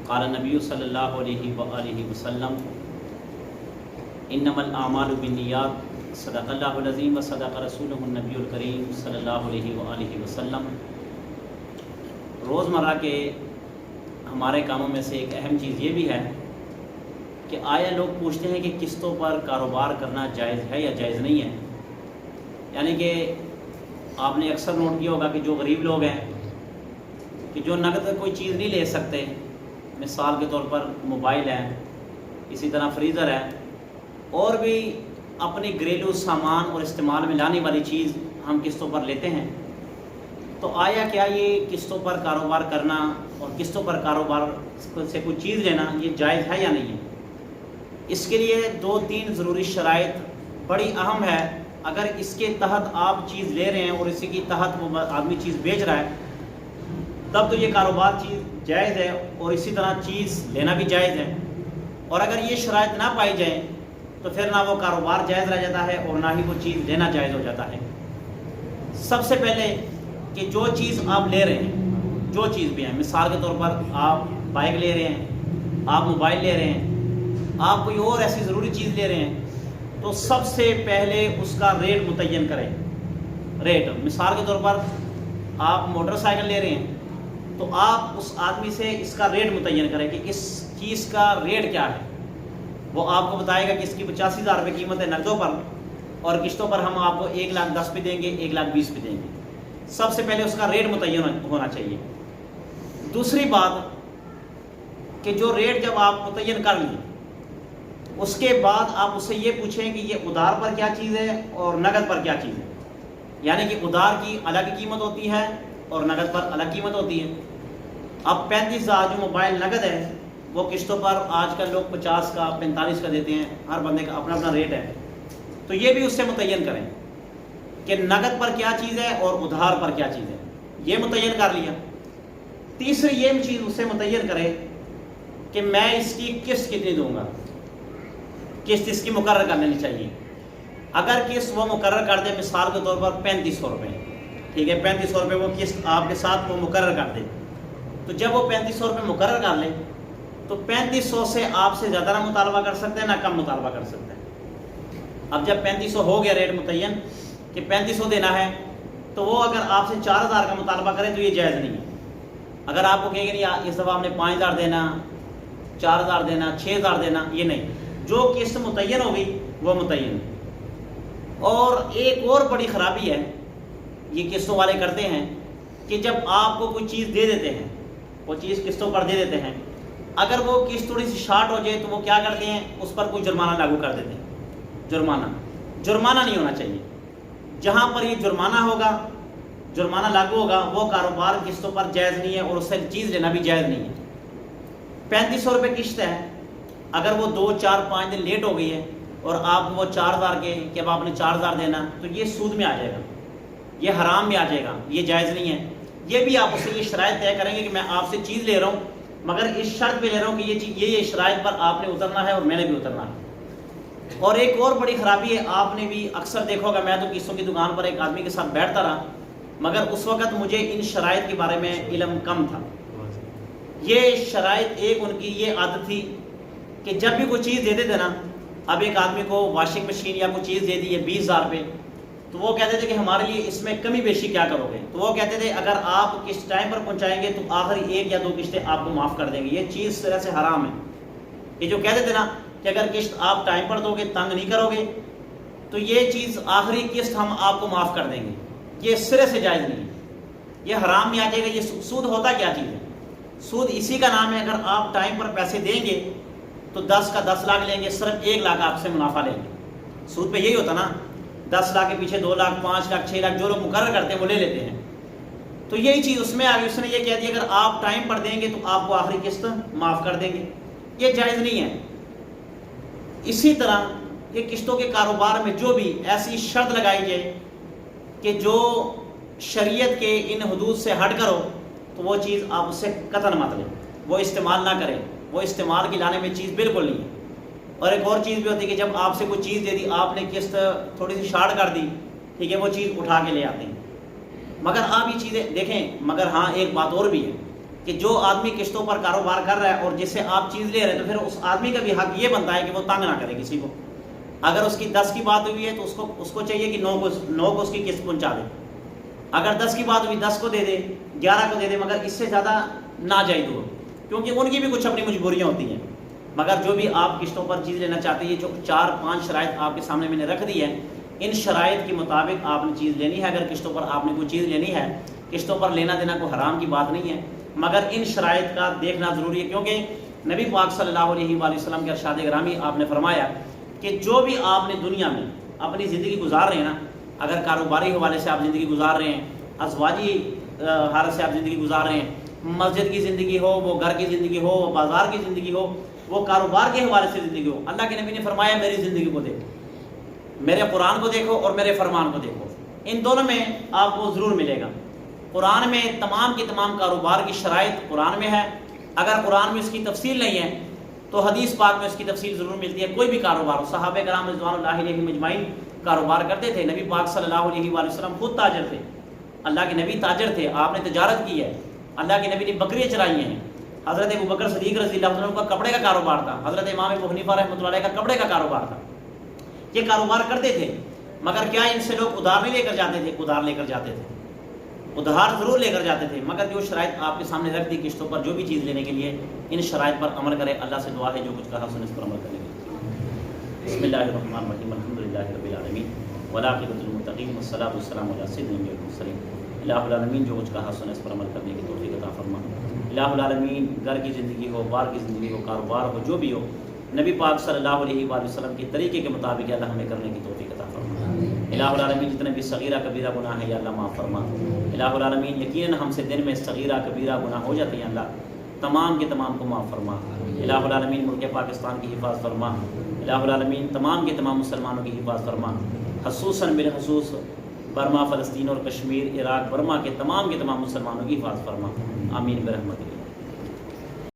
قال نبی صلی اللہ علیہ وآلہ وسلم انما الاعمال بالنیات صدق اللہ العظیم و صدق رسولہ النبی الکریم صلی اللہ علیہ وآلہ وسلم۔ روزمرہ کے ہمارے کاموں میں سے ایک اہم چیز یہ بھی ہے کہ آیا لوگ پوچھتے ہیں کہ قسطوں پر کاروبار کرنا جائز ہے یا جائز نہیں ہے۔ یعنی کہ آپ نے اکثر نوٹ کیا ہوگا کہ جو غریب لوگ ہیں کہ جو نقد کوئی چیز نہیں لے سکتے، مثال کے طور پر موبائل ہے، اسی طرح فریزر ہے، اور بھی اپنی گھریلو سامان اور استعمال میں لانے والی چیز ہم قسطوں پر لیتے ہیں، تو آیا کیا یہ قسطوں پر کاروبار کرنا اور قسطوں پر کاروبار سے کوئی چیز لینا یہ جائز ہے یا نہیں ہے؟ اس کے لیے 2-3 ضروری شرائط بڑی اہم ہے۔ اگر اس کے تحت آپ چیز لے رہے ہیں اور اسی کے تحت وہ آدمی چیز بیچ رہا ہے تب تو یہ کاروبار چیز جائز ہے اور اسی طرح چیز لینا بھی جائز ہے، اور اگر یہ شرائط نہ پائی جائیں تو پھر نہ وہ کاروبار جائز رہ جاتا ہے اور نہ ہی وہ چیز لینا جائز ہو جاتا ہے۔ سب سے پہلے کہ جو چیز آپ لے رہے ہیں، جو چیز بھی ہے، مثال کے طور پر آپ بائک لے رہے ہیں، آپ موبائل لے رہے ہیں، آپ کوئی اور ایسی ضروری چیز لے رہے ہیں، تو سب سے پہلے اس کا ریٹ متعین کریں۔ ریٹ مثال کے طور پر آپ موٹر سائیکل لے رہے ہیں تو آپ اس آدمی سے اس کا ریٹ متعین کریں کہ اس چیز کا ریٹ کیا ہے۔ وہ آپ کو بتائے گا کہ اس کی 85,000 روپے قیمت ہے نقدوں پر، اور قسطوں پر ہم آپ کو 1,10,000 پہ دیں گے، 1,20,000 پہ دیں گے۔ سب سے پہلے اس کا ریٹ متعین ہونا چاہیے۔ دوسری بات کہ جو ریٹ جب آپ متعین کر لیں اس کے بعد آپ اس سے یہ پوچھیں کہ یہ ادھار پر کیا چیز ہے اور نقد پر کیا چیز ہے۔ یعنی کہ ادھار کی الگ قیمت ہوتی ہے اور نقد پر الگ قیمت ہوتی ہے۔ اب 35,000 جو موبائل نقد ہے وہ قسطوں پر آج کل لوگ 50 کا 45 کا دیتے ہیں، ہر بندے کا اپنا اپنا ریٹ ہے، تو یہ بھی اس سے متعین کریں کہ نقد پر کیا چیز ہے اور ادھار پر کیا چیز ہے، یہ متعین کر لیا۔ تیسری یہ چیز اس سے متعین کرے کہ میں اس کی قسط کتنی دوں گا، قسط اس کی مقرر کر لینی چاہیے۔ اگر قسط وہ مقرر کر دے مثال کے طور پر 3500 روپے، ٹھیک ہے، 3500 روپے وہ قسط آپ کے ساتھ وہ مقرر کر دے، تو جب وہ 3500 روپے مقرر کر لے تو 3500 سے آپ سے زیادہ نہ مطالبہ کر سکتے ہیں نہ کم مطالبہ کر سکتے ہیں۔ اب جب 3500 ہو گیا ریٹ متعین کہ 3500 دینا ہے، تو وہ اگر آپ سے 4,000 کا مطالبہ کریں تو یہ جائز نہیں ہے۔ اگر آپ کو کہیں گے نہیں اس دفعہ آپ نے 5,000 دینا، 4,000 دینا، 6,000 دینا، یہ نہیں، جو قسط متعین ہوگی وہ متعین۔ اور ایک اور بڑی خرابی ہے یہ قسطوں والے کرتے ہیں کہ جب آپ کو کوئی چیز دے دیتے ہیں، وہ چیز قسطوں پر دے دیتے ہیں، اگر وہ قسط تھوڑی سی شارٹ ہو جائے تو وہ کیا کرتے ہیں، اس پر کوئی جرمانہ لاگو کر دیتے ہیں۔ جرمانہ نہیں ہونا چاہیے۔ جہاں پر یہ جرمانہ لاگو ہوگا وہ کاروبار قسطوں پر جائز نہیں ہے اور اس سے چیز لینا بھی جائز نہیں ہے۔ 3500 روپے قسط ہے، اگر وہ 2-4-5 دن لیٹ ہو گئی ہے اور آپ وہ 4,000 کے کہ اب آپ نے 4,000 دینا، تو یہ سود میں آ جائے گا، یہ حرام میں آ جائے گا، یہ جائز نہیں ہے۔ یہ بھی آپ اس سے یہ شرائط طے کریں گے کہ میں آپ سے چیز لے رہا ہوں مگر اس شرط پہ لے رہا ہوں کہ یہ شرائط پر آپ نے اترنا ہے اور میں نے بھی اترنا ہے۔ اور ایک اور بڑی خرابی ہے، آپ نے بھی اکثر دیکھا ہوگا، میں تو قسطوں کی دکان پر ایک آدمی کے ساتھ بیٹھتا رہا مگر اس وقت مجھے ان شرائط کے بارے میں علم کم تھا۔ یہ شرائط ایک ان کی یہ عادت تھی کہ جب بھی کوئی چیز دے دیتے نا، اب ایک آدمی کو واشنگ مشین یا کوئی چیز دے دی ہے 20,000 روپے، تو وہ کہتے تھے کہ ہمارے لیے اس میں کمی بیشی کیا کرو گے، تو وہ کہتے تھے اگر آپ قسط ٹائم پر پہنچائیں گے تو آخری 1 یا 2 قسطیں آپ کو معاف کر دیں گے۔ یہ چیز اس طرح سے حرام ہے۔ یہ جو کہتے تھے نا کہ اگر قسط آپ ٹائم پر دو گے، تنگ نہیں کرو گے، تو یہ چیز آخری قسط ہم آپ کو معاف کر دیں گے، یہ سرے سے جائز نہیں ہے، یہ حرام میں آ جائے گا۔ یہ سود ہوتا کیا چیز ہے؟ سود اسی کا نام ہے، اگر آپ ٹائم پر پیسے دیں گے تو 10 کا 10 لاکھ لیں گے، صرف 1 لاکھ آپ سے منافع لیں گے۔ سود پہ یہی ہوتا نا، 10 لاکھ کے پیچھے 2 لاکھ 5 لاکھ 6 لاکھ جو لوگ مقرر کرتے ہیں وہ لے لیتے ہیں۔ تو یہی چیز اس میں آگے اس نے یہ کہہ دیا اگر آپ ٹائم پر دیں گے تو آپ کو آخری قسط معاف کر دیں گے، یہ جائز نہیں ہے۔ اسی طرح یہ قسطوں کے کاروبار میں جو بھی ایسی شرط لگائی جائے کہ جو شریعت کے ان حدود سے ہٹ کر ہو تو وہ چیز آپ اس سے قطعاً مت لیں، وہ استعمال نہ کریں، وہ استعمال کی لانے میں چیز بالکل نہیں ہے۔ اور ایک اور چیز بھی ہوتی ہے کہ جب آپ سے کوئی چیز دے دی، آپ نے قسط تھوڑی سی شارٹ کر دی، ٹھیک ہے، وہ چیز اٹھا کے لے آتے ہیں۔ مگر آپ یہ چیزیں دیکھیں، مگر ہاں ایک بات اور بھی ہے کہ جو آدمی قسطوں پر کاروبار کر رہا ہے اور جس سے آپ چیز لے رہے ہیں تو پھر اس آدمی کا بھی حق یہ بنتا ہے کہ وہ تنگ نہ کرے کسی کو. اگر اس کی 10 کی بات ہوئی ہے تو اس کو چاہیے کہ 9 کو اس کی قسط پہنچا دے. اگر 10 کی بات ہوئی 10 کو دے دے، 11 کو دے دے، مگر اس سے زیادہ نہ جائے دو، کیونکہ ان کی بھی کچھ اپنی مجبوریاں ہوتی ہیں. مگر جو بھی آپ قسطوں پر چیز لینا چاہتے ہیں، جو 4-5 شرائط آپ کے سامنے میں نے رکھ دی ہے، ان شرائط کے مطابق آپ نے چیز لینی ہے. اگر قسطوں پر آپ نے کوئی چیز لینی ہے، قسطوں پر لینا دینا کوئی حرام کی بات نہیں ہے، مگر ان شرائط کا دیکھنا ضروری ہے. کیونکہ نبی پاک صلی اللہ علیہ وآلہ وسلم کے ارشاد گرامی آپ نے فرمایا کہ جو بھی آپ نے دنیا میں اپنی زندگی گزار رہے ہیں نا، اگر کاروباری حوالے سے آپ زندگی گزار رہے ہیں، ازواجی حالت سے آپ زندگی گزار رہے ہیں، مسجد کی زندگی ہو، وہ گھر کی زندگی ہو، وہ بازار کی زندگی ہو، وہ کاروبار کے حوالے سے زندگی ہو، اللہ کے نبی نے فرمایا میری زندگی کو دیکھو، میرے قرآن کو دیکھو اور میرے فرمان کو دیکھو. ان دونوں میں آپ کو ضرور ملے گا. قرآن میں تمام کی تمام کاروبار کی شرائط قرآن میں ہے. اگر قرآن میں اس کی تفصیل نہیں ہے تو حدیث پاک میں اس کی تفصیل ضرور ملتی ہے. کوئی بھی کاروبار ہو، صحابہ کرام رضوان اللہ علیہم اجمعین کاروبار کرتے تھے. نبی پاک صلی اللہ علیہ وآلہ وسلم خود تاجر تھے، اللہ کے نبی تاجر تھے، آپ نے تجارت کی ہے، اللہ کے نبی نے بکریاں چرائی ہیں. حضرت ابوبکر صدیق رضی اللہ عنہ کا کپڑے کا کاروبار تھا، حضرت امام ابو حنیفہ رحمۃ اللہ علیہ کا کپڑے کا کاروبار تھا. یہ کاروبار کرتے تھے. مگر کیا ان سے لوگ ادھار نہیں لے کر جاتے تھے؟ ادھار لے کر جاتے تھے، ادھار ضرور لے کر جاتے تھے. مگر جو شرائط آپ کے سامنے رکھ دی قسطوں پر جو بھی چیز لینے کے لیے، ان شرائط پر عمل کرے. اللہ سے دعا ہے جو کچھ کہا سن اس پر عمل کرنے کی. بسم اللہ الرحمن الرحیم، الحمدللہ رب العالمین والعاقبۃ للمتقین والصلاۃ والسلام علی سیدنا المرسلین. الہ العالمین جو کچھ کہا سن اس پر عمل کرنے کی توفیق عطا فرما. الہ العالمین گھر کی زندگی ہو، باہر کی زندگی ہو، کاروبار ہو، جو بھی ہو، نبی پاک صلی اللہ علیہ وآلہ وسلم کے طریقے کے مطابق اللہ ہمیں کرنے کی توفیق عطا فرما. الہ العالمین جتنے بھی صغیرہ کبیرہ گناہ ہیں یا اللہ معاف فرما. الہ العالمین یقیناً ہم سے دن میں صغیرہ کبیرہ گناہ ہو جاتے ہیں، اللہ تمام کے تمام کو معاف فرما. الہ العالمین ملک پاکستان کی حفاظت فرما. الہ العالمین تمام کے تمام مسلمانوں کی حفاظت فرما، خصوصاً بالخصوص برما، فلسطین اور کشمیر، عراق، برما کے تمام مسلمانوں کی حفاظت فرما. آمین برحمتک.